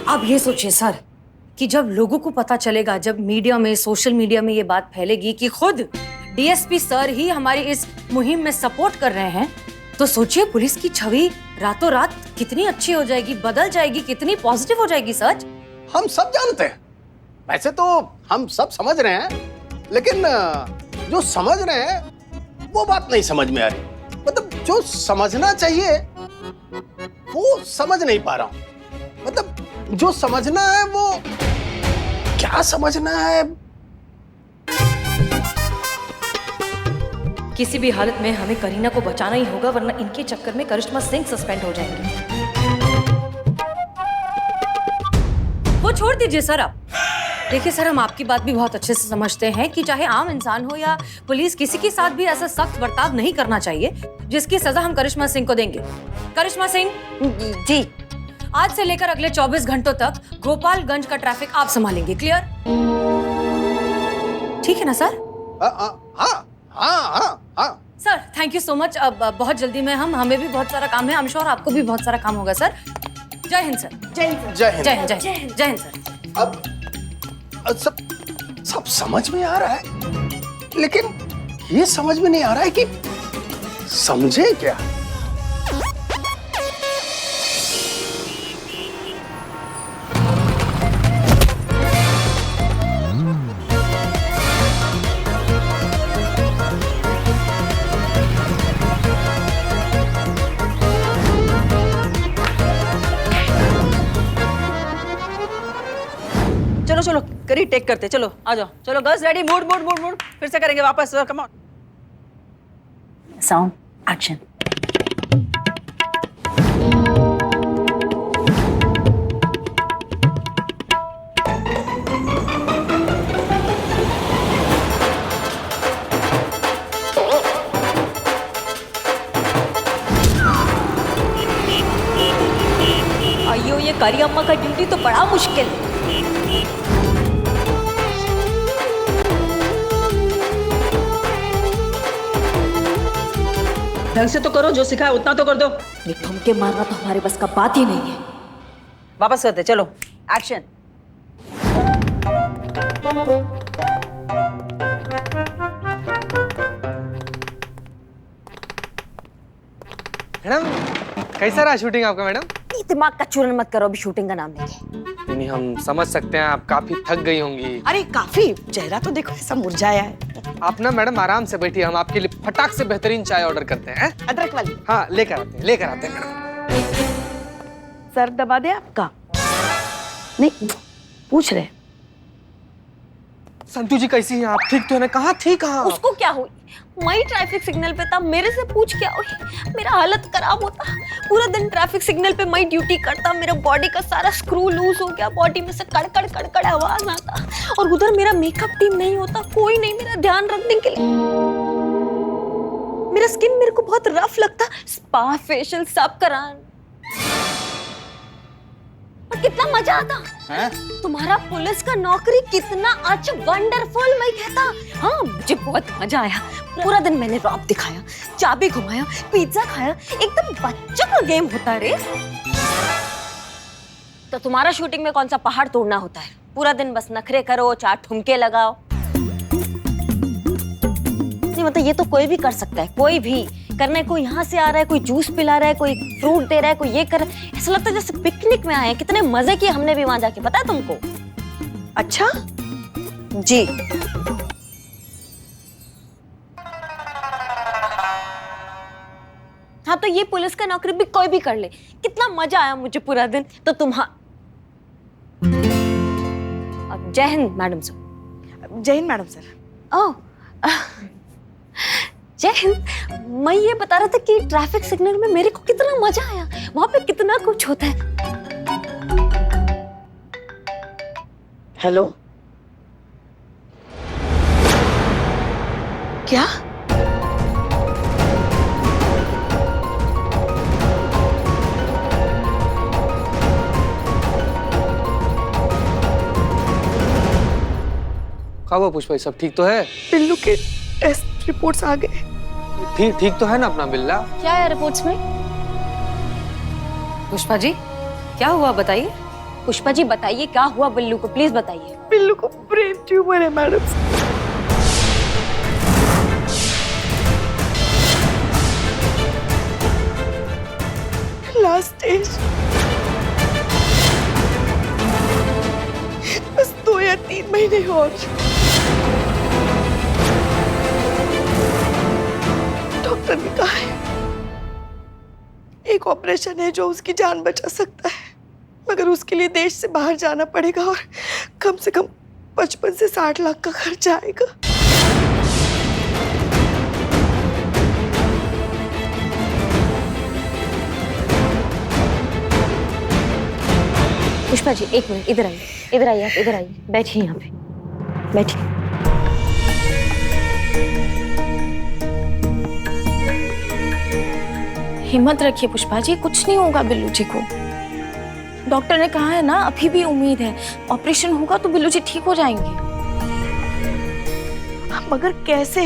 आप ये सोचिए सर कि जब लोगों को पता चलेगा, जब मीडिया में, सोशल मीडिया में ये बात फैलेगी कि खुद डीएसपी सर ही हमारी इस मुहिम में सपोर्ट कर रहे हैं, तो सोचिए पुलिस की छवि रातों रात कितनी अच्छी हो जाएगी, बदल जाएगी, कितनी पॉजिटिव हो जाएगी। सच हम सब जानते हैं, वैसे तो हम सब समझ रहे हैं, लेकिन जो समझ रहे हैं वो बात नहीं समझ में आ रही। मतलब जो समझना चाहिए वो समझ नहीं पा रहा हूं। मतलब जो समझना है वो क्या समझना है। किसी भी हालत में हमें करीना को बचाना ही होगा, वरना इनके चक्कर में करिश्मा सिंह सस्पेंड हो जाएंगे। वो छोड़ दीजिए सर आप। देखिए सर, हम आपकी बात भी बहुत अच्छे से समझते हैं कि चाहे आम इंसान हो या पुलिस, किसी के साथ भी ऐसा सख्त बर्ताव नहीं करना चाहिए जिसकी सजा हम करिश्मा सिंह को देंगे। करिश्मा सिंह जी, आज से लेकर अगले 24 घंटों तक गोपालगंज का ट्रैफिक आप संभालेंगे। क्लियर? ठीक है ना सर? हाँ। Sir thank you so much. अब बहुत जल्दी में हमें भी बहुत सारा काम है, आई एम श्योर आपको भी बहुत सारा काम होगा सर। जय हिंद सर। जय हिंद। जय हिंद। जय हिंद। जय हिंद सर। अब सब समझ में आ रहा है, लेकिन ये समझ में नहीं आ रहा है कि समझे क्या। चलो चलो करी टेक करते, चलो आ जाओ। चलो girls ready, mood mood mood mood फिर से करेंगे वापस। Come on, sound action. अयो, ये करी अम्मा का ड्यूटी तो बड़ा मुश्किल। ढंग से तो करो, जो सिखाया उतना तो कर दो। ये ठुमके मारना तो हमारे बस का बात ही नहीं है। वापस करते, चलो एक्शन। मैडम कैसा रहा शूटिंग आपका? मैडम दिमाग का चूरन मत करो, अभी शूटिंग का नाम लेके। नहीं, हम समझ सकते हैं आप काफी थक गई होंगी। अरे काफी, चेहरा तो देखो ऐसा मुरझाया है। आप ना मैडम आराम से बैठिए, हम आपके लिए फटाक से बेहतरीन चाय ऑर्डर करते हैं। अदरक वाली। हाँ लेकर आते हैं मैडम। सर दबा दे आपका? नहीं, पूछ रहे। संतु जी कैसी हैं आप? ठीक तो है ना? कहाँ थी? कहाँ उसको क्या हुई? मैं ट्रैफिक सिग्नल पे था, मेरे से पूछ क्या हुई? मेरा हालत खराब होता, पूरा दिन ट्रैफिक सिग्नल पे मैं ड्यूटी करता, मेरा बॉडी का सारा स्क्रू लूज हो गया, बॉडी में से कड़कड़ कड़कड़ आवाज आता, और उधर मेरा मेकअप टीम नहीं होता, कोई नहीं मेरा ध्यान रखने के लिए। मेरा स्किन मेरे को बहुत रफ लगता, स्पा फेशियल सब करान। और कितना मजा आता है? तुम्हारा पुलिस का नौकरी कितना अच्छा, वंडरफुल मैं कहता। हाँ, मुझे बहुत मजा आया। पूरा दिन मैंने रॉब दिखाया, चाबी घुमाया, पिज्जा खाया, एकदम बच्चों का गेम होता है रे। तो तुम्हारा शूटिंग में कौन सा पहाड़ तोड़ना होता है? पूरा दिन बस नखरे करो, 4 ठुमके लगाओ। नहीं मतलब ये तो कोई भी कर सकता है, कोई भी करने को। यहाँ से आ रहा है, कोई जूस पिला रहा है, कोई फ्रूट दे रहा है, कोई ये कर रहा है। ऐसा लगता है जैसे पिकनिक में आए हैं। कितने मजे किए हमने भी वहां जाके, पता है तुमको? अच्छा जी। हाँ तो ये पुलिस का नौकरी भी कोई भी कर ले। कितना मजा आया मुझे पूरा दिन। तो अब जय हिंद मैडम सर। जय हिंद मैडम सर। ओह जय हिंद। मैं ये बता रहा था कि ट्रैफिक सिग्नल में मेरे को कितना मजा आया, वहां पे कितना कुछ होता है। हेलो, क्या? क्या हुआ पुष्पा, सब ठीक तो है? बिल्लू के टेस्ट रिपोर्ट्स आ गए। ठीक तो है ना अपना बिल्ला? क्या है रिपोर्ट्स में? पुष्पा जी क्या हुआ बताइए। पुष्पा जी बताइए क्या हुआ बिल्लू को, प्लीज बताइए। बिल्लू को ब्रेन ट्यूमर है मैडम। लास्ट स्टेज, बस 2 या 3 महीने और। डॉक्टर ने कहा है एक ऑपरेशन है जो उसकी जान बचा सकता है, मगर उसके लिए देश से बाहर जाना पड़ेगा और कम से कम 55 से 60 लाख का खर्च आएगा। पुष्पा जी एक मिनट, इधर आइए, इधर आइए, आप इधर आइए, बैठिए यहाँ पे, बैठिए। हिम्मत रखिए पुष्पा जी, कुछ नहीं होगा बिल्लू जी को। डॉक्टर ने कहा है ना, अभी भी उम्मीद है, ऑपरेशन होगा तो बिल्लू जी ठीक हो जाएंगे। मगर कैसे,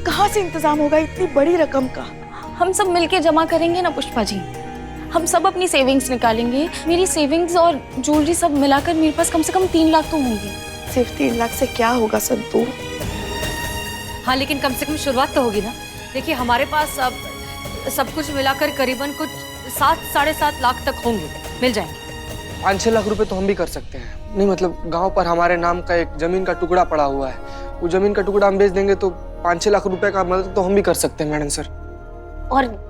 कहाँ से इंतजाम होगा इतनी बड़ी रकम का? हम सब मिलके जमा करेंगे ना पुष्पा जी, हम सब अपनी सेविंग्स निकालेंगे। मेरी सेविंग्स और ज्वेलरी सब मिलाकर मेरे पास कम से कम 3 लाख तो होंगे। सिर्फ 3 लाख से क्या होगा संतू? हाँ लेकिन कम से कम शुरुआत तो होगी ना। देखिए हमारे पास अब सब कुछ मिलाकर करीबन कुछ 7 साढ़े 7 लाख तक होंगे, मिल जाएंगे। 5-6 लाख रुपए तो हम भी कर सकते हैं। नहीं मतलब गांव पर हमारे नाम का एक जमीन का टुकड़ा पड़ा हुआ है, वो जमीन का टुकड़ा हम बेच देंगे तो 5-6 लाख रुपए का मदद तो हम भी कर सकते हैं मैडम सर। और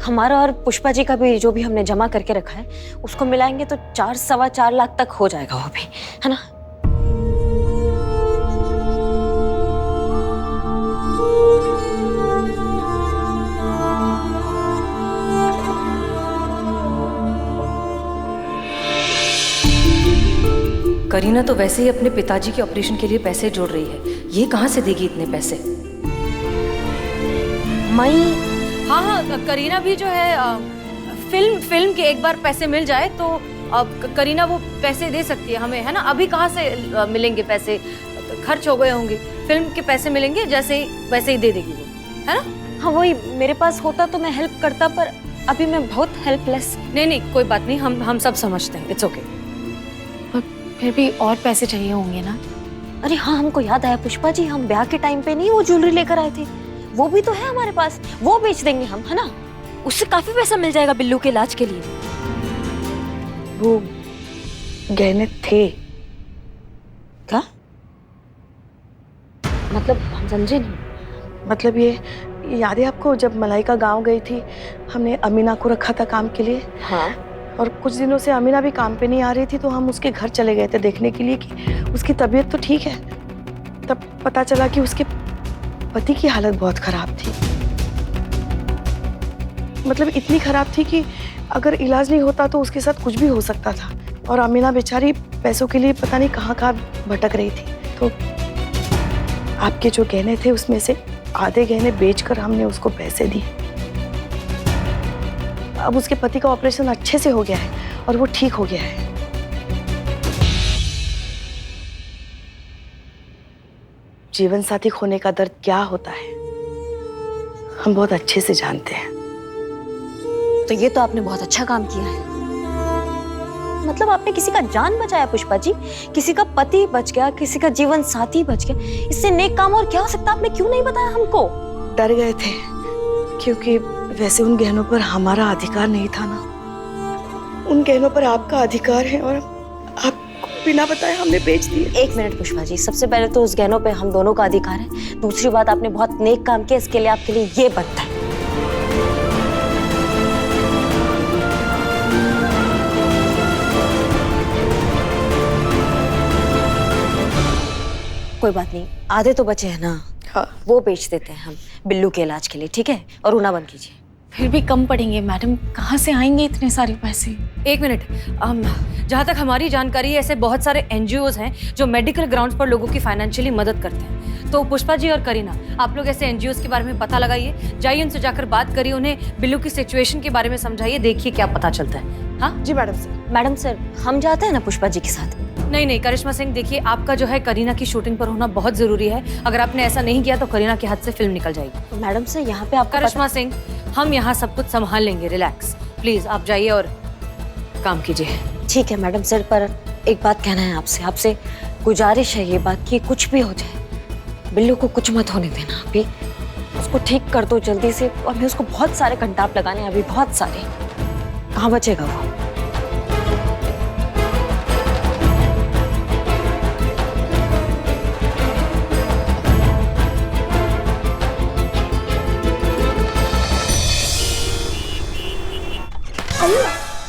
हमारा और पुष्पा जी का भी जो भी हमने जमा करके रखा है उसको मिलाएंगे तो 4-4.25 लाख तक हो जाएगा वो भी, है ना? करीना तो वैसे ही अपने पिताजी के ऑपरेशन के लिए पैसे जोड़ रही है, ये कहाँ से देगी इतने पैसे? मई हाँ करीना भी जो है फिल्म के एक बार पैसे मिल जाए तो अब करीना वो पैसे दे सकती है हमें, है ना? अभी कहाँ से मिलेंगे पैसे, खर्च हो गए होंगे। फिल्म के पैसे मिलेंगे जैसे ही वैसे ही दे देगी वो, है ना? हाँ वही, मेरे पास होता तो मैं हेल्प करता, पर अभी मैं बहुत हेल्पलेस। नहीं कोई बात नहीं, हम सब समझते हैं, इट्स ओके। फिर भी और पैसे चाहिए होंगे ना? अरे हाँ, हमको याद आया पुष्पा जी, हम ब्याह के टाइम पे नहीं वो ज्वेलरी लेकर आए थे, वो भी तो है हमारे पास, वो बेच देंगे हम, है ना? उससे काफी पैसा मिल जाएगा बिल्लू के इलाज के लिए। वो गहने थे क्या मतलब? हम समझे नहीं। मतलब ये याद है आपको जब मलाइका गांव गई थी, हमने अमीना को रखा था काम के लिए। हाँ। और कुछ दिनों से अमीना भी काम पे नहीं आ रही थी, तो हम उसके घर चले गए थे देखने के लिए कि उसकी तबीयत तो ठीक है। तब पता चला कि उसके पति की हालत बहुत खराब थी, मतलब इतनी खराब थी कि अगर इलाज नहीं होता तो उसके साथ कुछ भी हो सकता था। और अमीना बेचारी पैसों के लिए पता नहीं कहाँ भटक रही थी। तो आपके जो गहने थे उसमें से आधे गहने बेचकर हमने उसको पैसे दिए। अब उसके पति का ऑपरेशन अच्छे से हो गया है और वो ठीक हो गया है। जीवन साथी खोने का दर्द क्या होता है हम बहुत अच्छे से जानते हैं। तो ये तो आपने बहुत अच्छा काम किया है, मतलब आपने किसी का जान बचाया पुष्पा जी, किसी का पति बच गया, किसी का जीवन साथी बच गया। इससे नेक काम और क्या हो सकता? आपने क्यों नहीं बताया हमको? डर गए थे क्योंकि वैसे उन गहनों पर हमारा अधिकार नहीं था ना, उन गहनों पर आपका अधिकार है और आपको बिना बताए हमने बेच दिए। एक मिनट पुष्पा जी, सबसे पहले तो उस गहनों पे हम दोनों का अधिकार है, दूसरी बात आपने बहुत नेक काम किया, इसके लिए आपके लिए ये बनता है। कोई बात नहीं, आधे तो बचे हैं ना। हाँ। वो बेच देते हैं हम बिल्लू के इलाज के लिए, ठीक है? और रोना बंद कीजिए। फिर भी कम पड़ेंगे मैडम, कहाँ से आएंगे इतने सारे पैसे? एक मिनट, जहाँ तक हमारी जानकारी है ऐसे बहुत सारे एनजीओज हैं जो मेडिकल ग्राउंड्स पर लोगों की फाइनेंशियली मदद करते हैं। तो पुष्पा जी और करीना, आप लोग ऐसे एनजीओज के बारे में पता लगाइए, जाइए उनसे जाकर बात करिए, उन्हें बिल्लू की सिचुएशन के बारे में समझाइए, देखिए क्या पता चलता है। हाँ जी मैडम सर। मैडम सर, हम जाते हैं ना पुष्पा जी के साथ? नहीं करिश्मा सिंह, देखिए आपका जो है करीना की शूटिंग पर होना बहुत जरूरी है। अगर आपने ऐसा नहीं किया तो करीना के हाथ से फिल्म निकल जाएगी। तो मैडम सर, यहाँ पे आपका करिश्मा सिंह, हम यहाँ सब कुछ संभाल लेंगे, रिलैक्स प्लीज। आप जाइए और काम कीजिए। ठीक है मैडम सर, पर एक बात कहना है आपसे गुजारिश है ये बात कि कुछ भी हो जाए बिल्लू को कुछ मत होने देना। अभी उसको ठीक कर दो जल्दी से, और मैं उसको बहुत सारे कंटाप लगाने हैं अभी, बहुत सारे। कहाँ बचेगा वो?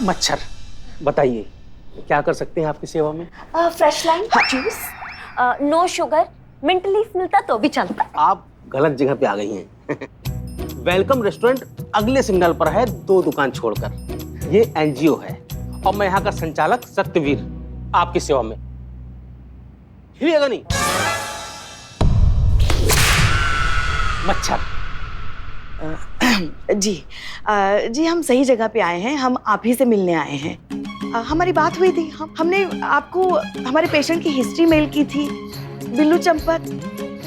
मच्छर, बताइए क्या कर सकते हैं आपकी सेवा में? Fresh lime juice, no sugar, mint leaf मिलता तो भी चलता। आप गलत जगह पे आ गई हैं। वेलकम रेस्टोरेंट अगले सिग्नल पर है, 2 दुकान छोड़कर। ये एनजीओ है और मैं यहाँ का संचालक सत्यवीर आपकी सेवा में। हिलिएगा नहीं। मच्छर। जी हम सही जगह पे आए हैं, हम आप ही से मिलने आए हैं। हमारी बात हुई थी, हमने आपको हमारे पेशेंट की हिस्ट्री मेल की थी। Billu Champat,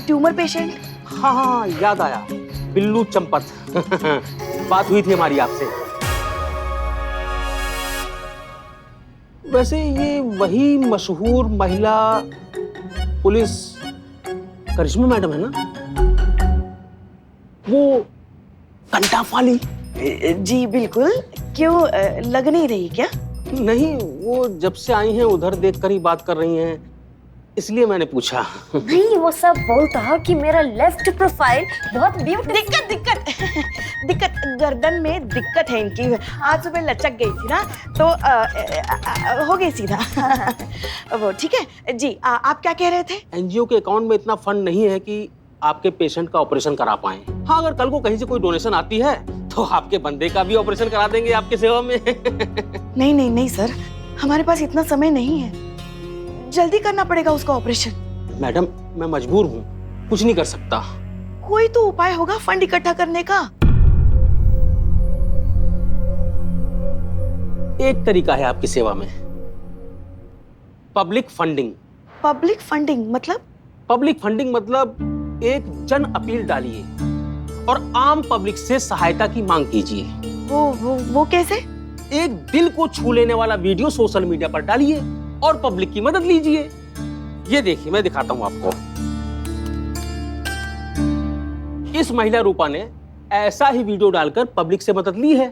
tumour patient. हाँ, याद आया, बिल्लू चंपत। बात हुई थी हमारी आपसे। वैसे ये वही मशहूर महिला पुलिस करिश्मा मैडम है ना, वो कंटाप वाली? जी बिल्कुल। क्यों, लग नहीं रही क्या? नहीं, वो जब से आई हैं उधर देखकर ही बात कर रही हैं, इसलिए मैंने पूछा। नहीं, वो सब बोलता कि मेरा लेफ्ट प्रोफाइल बहुत ब्यूटीफुल। दिक्कत गर्दन में दिक्कत है इनकी। आज सुबह लचक गई थी ना, तो हो गई सीधा। वो ठीक है जी। आप क्या कह रहे थे? एनजीओ के अकाउंट में इतना फंड नहीं है कि आपके पेशेंट का ऑपरेशन करा पाए। हाँ, अगर कल को कहीं से कोई डोनेशन आती है तो आपके बंदे का भी ऑपरेशन करा देंगे आपकी सेवा में। नहीं सर, हमारे पास इतना समय नहीं है, जल्दी करना पड़ेगा उसका ऑपरेशन। मैडम, मैं मजबूर हूँ, कुछ नहीं कर सकता। कोई तो उपाय होगा फंड इकट्ठा करने का। एक तरीका है आपकी सेवा में, पब्लिक फंडिंग। पब्लिक फंडिंग मतलब? पब्लिक फंडिंग मतलब एक जन अपील डालिए और आम पब्लिक से सहायता की मांग कीजिए। वो कैसे? एक दिल को छू लेने वाला वीडियो सोशल मीडिया पर डालिए और पब्लिक की मदद लीजिए। ये देखिए, मैं दिखाता हूं आपको। इस महिला रूपा ने ऐसा ही वीडियो डालकर पब्लिक से मदद ली है।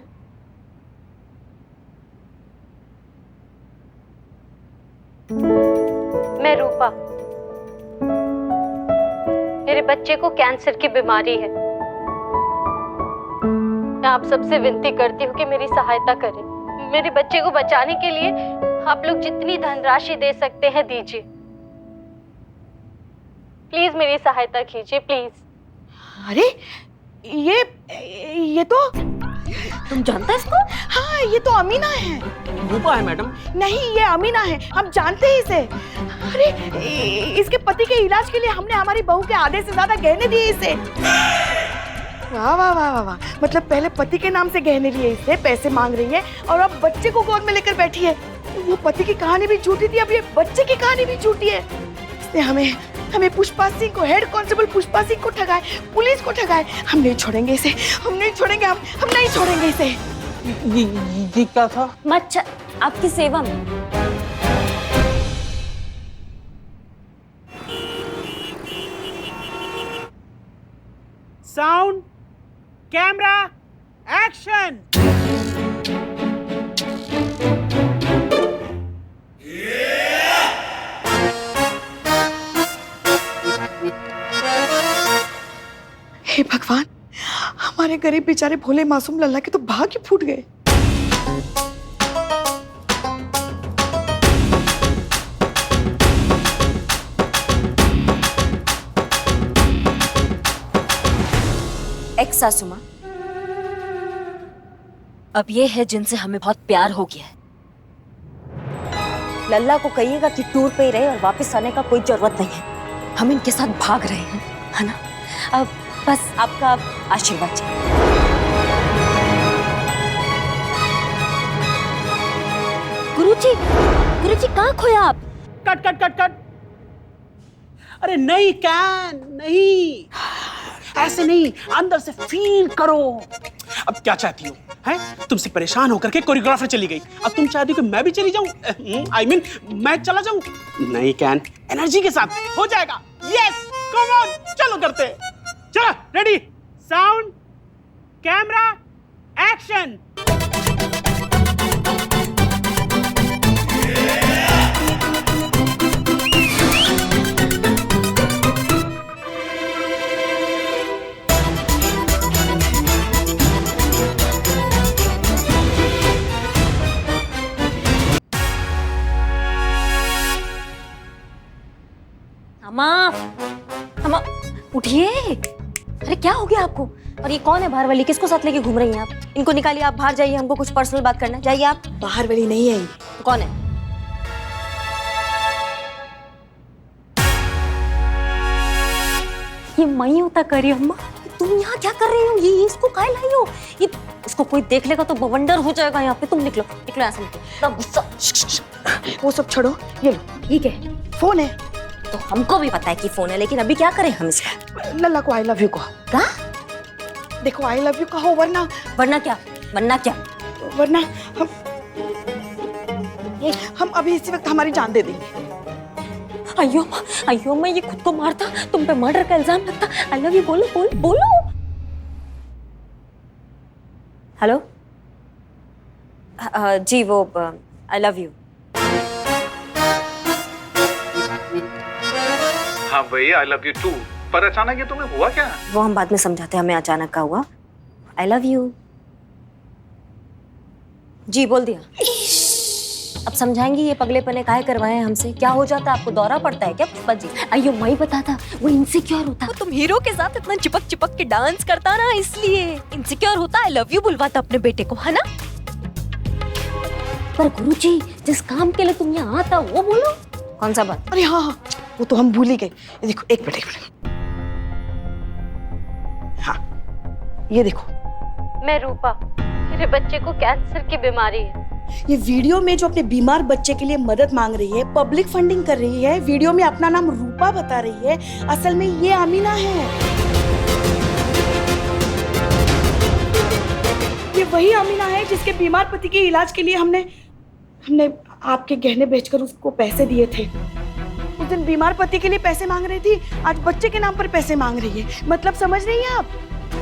मैं रूपा, मेरे बच्चे को कैंसर की बीमारी है। मैं आप सबसे विनती करती हूँ कि मेरी सहायता करें। मेरे बच्चे को बचाने के लिए आप लोग जितनी धनराशि दे सकते हैं दीजिए। प्लीज मेरी सहायता कीजिए, प्लीज। अरे ये तो तुम जानते हैं इसको? हाँ, ये तो अमीना है। रूपा है मैडम? नहीं, ये अमीना है, हम जानते हैं इसे। अरे इसके पति के इलाज के लिए हमने हमारी बहू के आधे से ज्यादा गहने दिए इसे। वाह वाह वाह वाह वाह। मतलब पहले पति के नाम से गहने लिए इससे, पैसे मांग रही है, और अब बच्चे को गोद में लेकर बैठी है। वो पति की कहानी भी झूठी थी, अब ये बच्चे की कहानी भी झूठी है। इसने हमें पुष्पा सिंह को, हेड कांस्टेबल पुष्पा सिंह को ठगाए, पुलिस को ठगाए। हम नहीं छोड़ेंगे इसे, हम नहीं छोड़ेंगे, हम नहीं छोड़ेंगे इसे। ये क्या था? मच्छर, आपकी सेवा में। Sound, camera, action. हे भगवान, हमारे गरीब बेचारे भोले मासूम लल्ला के तो भाग्य फूट गए। एक्स सासुमा, अब ये है जिनसे हमें बहुत प्यार हो गया है। लल्ला को कहिएगा कि टूर पे ही रहे और वापस आने का कोई जरूरत नहीं है। हम इनके साथ भाग रहे हैं, है ना? अब बस आपका आशीर्वाद चाहिए। गुरुजी कहाँ खोया आप? Cut cut cut cut. अरे नहीं कैन, नहीं, ऐसे नहीं, अंदर से फील करो। अब क्या चाहती हो? है? तुमसे परेशान होकर के कोरियोग्राफर चली गई, अब तुम चाहती हो कि मैं भी चली जाऊं? आई मीन मैं चला जाऊं? नहीं कैन, एनर्जी के साथ हो जाएगा। यस कम ऑन, चलो करते हैं। चलो रेडी, साउंड कैमरा एक्शन। अम्मा, अम्मा उठिए। अरे क्या हो गया आपको? और ये कौन है बाहर वाली? किसको साथ लेके घूम रही हैं आप? इनको निकालिए, आप बाहर जाइए, हमको कुछ पर्सनल बात करना है। जाइए आप। बाहर वाली नहीं है ये। तो कौन है? ये मई होता करी अम्मा। तुम यहाँ क्या कर रही हो? ये इसको काहे लाई हो? ये इसको कोई देख लेगा तो बवंडर हो जाएगा यहाँ पे। तुम निकलो, निकलो यहाँ से, निकलो। इतना गुस्सा। वो सब छोड़ो, ये लो। ये क्या है? फोन है। तो हमको भी पता है कि फोन है, लेकिन अभी क्या करें हम इसका? लल्ला को आई लव यू कहो। क्या? देखो आई लव यू कहो, वरना वरना क्या? वरना क्या? वरना हम अभी इसी वक्त हमारी जान दे देंगे। अयो मैं ये खुद को मारता, तुम पे मर्डर का इल्जाम लगता। आई लव यू बोलो, बोलो। हेलो जी, वो आई लव यू। हाँ भाई आई लव यू टू, पर अचानक ये तुम्हें हुआ क्या? वो हम बाद में समझाते हैं, हमें अचानक का हुआ। आई लव यू जी बोल दिया। अब समझाएंगी ये पगलेपने काहे करवाए हैं हमसे? क्या हो जाता है आपको? दौरा पड़ता है क्या पुष्पा जी? अयो मैं ही बताता, वो इनसिक्योर होता। तुम हीरो के साथ इतना चिपक के डांस करता ना, इसलिए इनसिक्योर होता। आई लव यू बुलवाता अपने बेटे को, है ना? पर गुरुजी जिस काम के लिए तुम यहाँ आता वो बोलो। कौन सा बात? अरे हाँ, वो तो हम भूल ही गए। ये देखो, एक मिनट। हाँ ये देखो। मैं रूपा, मेरे बच्चे को कैंसर की बीमारी है। ये वीडियो में जो अपने बीमार बच्चे के लिए मदद मांग रही है, पब्लिक फंडिंग कर रही है, वीडियो में अपना नाम रूपा बता रही है, असल में ये अमीना है। ये वही अमीना है जिसके बीमार पति के इलाज के लिए हमने आपके गहने बेचकर उसको पैसे दिए थे। उस दिन बीमार पति के लिए पैसे मांग रही थी, आज बच्चे के नाम पर पैसे मांग रही है। मतलब समझ रही हैं आप?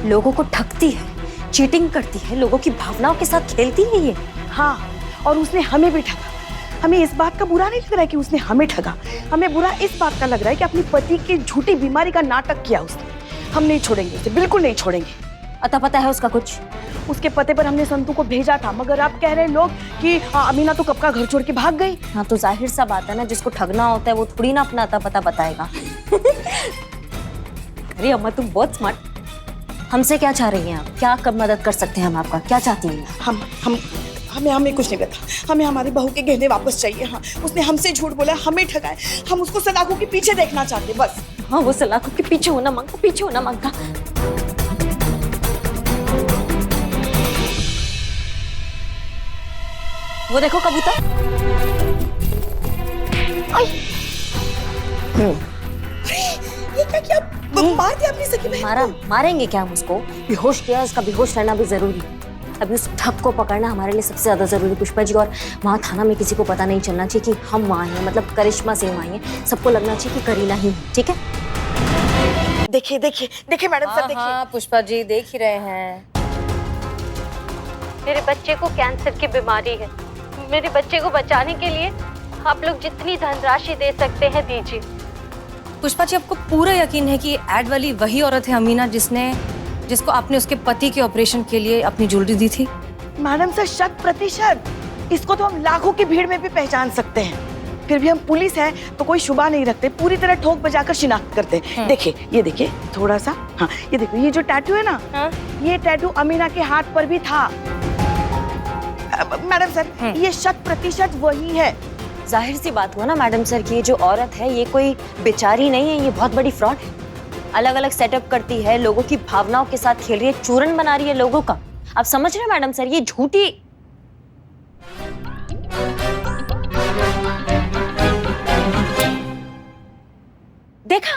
लोगों को ठगती है, चीटिंग करती है, लोगों की भावनाओं के साथ खेलती है ये। हाँ, और उसने हमें भी ठगा। हमें इस बात का बुरा नहीं लग रहा है कि उसने हमें ठगा, हमें बुरा इस बात का लग रहा है कि अपने पति की झूठी बीमारी का नाटक किया उसने। हम नहीं छोड़ेंगे उसे, बिल्कुल नहीं छोड़ेंगे। अता पता है उसका कुछ? उसके पते पर हमने संतू को भेजा था, मगर आप कह रहे लोग कि अमीना तो कब का घर छोड़ के भाग गई। हाँ तो जाहिर सा बात है ना, जिसको ठगना होता है वो थोड़ी ना अपना अता पता बताएगा। अरे अम्मा तुम बहुत स्मार्ट। हमसे क्या चाह रही हैं आप? क्या कब मदद कर सकते हैं हम आपका? क्या चाहती हैं? हमें कुछ नहीं पता। हमें हमारी बहू के गहने वापस चाहिए। हाँ, उसने हमसे झूठ बोला, हमें ठगाए। हम उसको सलाखों के पीछे देखना चाहते बस। हाँ वो सलाखों के पीछे होना मांगता, पीछे होना मांगता। वो देखो कबूतर। ये क्या किया? मार दिया अपनी सखी बहन को। मारेंगे क्या हम उसको? बेहोश किया, उसका बेहोश रहना भी जरूरी है। अभी उस ठग को पकड़ना हमारे लिए सबसे ज्यादा जरूरी पुष्पा जी। और वहाँ थाना में किसी को पता नहीं चलना चाहिए कि हम वहाँ हैं, मतलब करिश्मा सिंह वहाँ हैं। सबको लगना चाहिए कि करीना ही है, ठीक है? देखिए मैडम सर, देखिए। हाँ पुष्पा जी देख ही रहे हैं। मेरे बच्चे को कैंसर की बीमारी है। मेरे बच्चे को बचाने के लिए आप लोग जितनी धनराशि दे सकते हैं दीजिए। पुष्पा जी आपको पूरा यकीन है कि एड वाली वही औरत है अमीना जिसको आपने उसके पति के ऑपरेशन के लिए अपनी ज्वेलरी दी थी? Madam sir 100%। इसको तो हम लाखों की भीड़ में भी पहचान सकते हैं। फिर भी हम पुलिस हैं तो कोई शुबा नहीं रखते, पूरी तरह ठोक बजाकर शिनाख्त करते हैं। देखिए, ये देखिए थोड़ा सा। हाँ ये देखो, ये जो टैटू है ना, ये टैटू अमीना के हाथ पर भी था। मैडम सर ये 100% वही है। जाहिर सी बात हुआ ना मैडम सर कि ये जो औरत है ये कोई बेचारी नहीं है, ये बहुत बड़ी फ्रॉड है। अलग अलग सेटअप करती है, लोगों की भावनाओं के साथ खेल रही है, चूरन बना रही है लोगों का। आप समझ रहे हैं मैडम सर? ये झूठी। देखा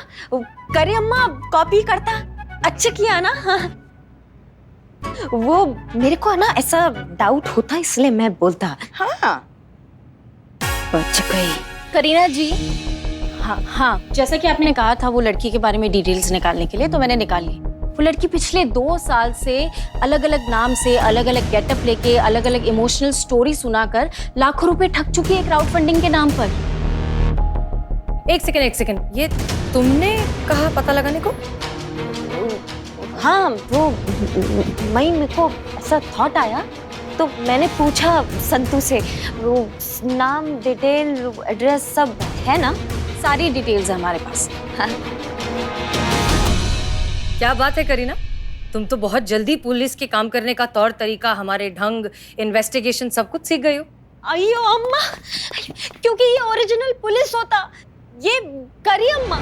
करी अम्मा, कॉपी करता। अच्छा किया ना? हाँ। वो मेरे को ना ऐसा डाउट होता इसलिए मैं बोलता। हाँ बच गई। करीना जी, हाँ, जैसा कि आपने कहा था वो लड़की के बारे में डिटेल्स निकालने के लिए, तो मैंने निकाल ली। वो लड़की पिछले 2 साल से अलग अलग नाम से, अलग अलग गेटअप लेके, अलग अलग इमोशनल स्टोरी सुनाकर लाखों रुपए ठग चुकी है क्राउड फंडिंग के नाम पर। एक सेकंड, ये तुमने कहा पता लगाने को? हाँ, वो मेरे को ऐसा थॉट आया तो मैंने पूछा संतू से। वो नाम, डिटेल, एड्रेस सब है ना? सारी डिटेल्स है हमारे पास। हाँ। क्या बात है करीना, तुम तो बहुत जल्दी पुलिस के काम करने का तौर तरीका, हमारे ढंग, इन्वेस्टिगेशन सब कुछ सीख गई हो। अयो अम्मा, क्योंकि ये ओरिजिनल पुलिस होता, ये करी अम्मा।